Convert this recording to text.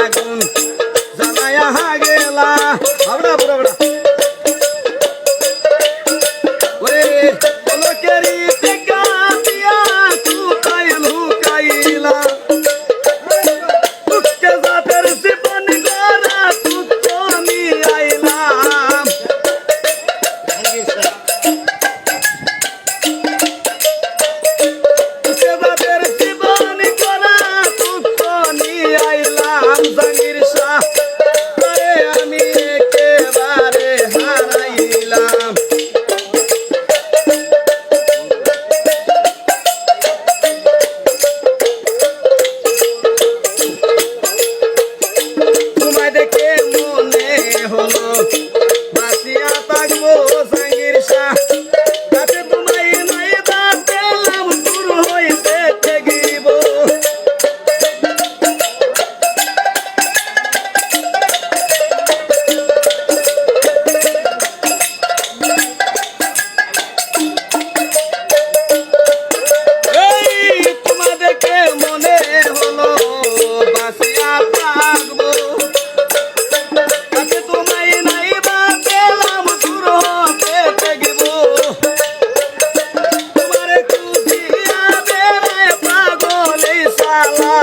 আগুন জ্বালায়া গেলা আমরা বড় ওরে লোকেরি টেকা দিয়া তুই লুকাইলা তুকে জাতের জীবন গড়া তুই আমি আইলাম তুকে জাতের জীবন গড়া তুই আমি আইলাম জাঙ্গির শাহ আরে আমি একেবারে হারাইলাম তোমায় দেখে মনে হলো বাঁচিয়া থাকবো জাঙ্গির শাহ তাতে তোমায় নাই বা পেলাম দূর হইতে থেকিব তোমাদেরকে মনে হলো বাঁচিয়া থাকবো তাতে তোমায় নাই বা পেলাম দূর হতে থাকিব তোমারে খুঁজিয়া বেড়ায় পাগল এই শালা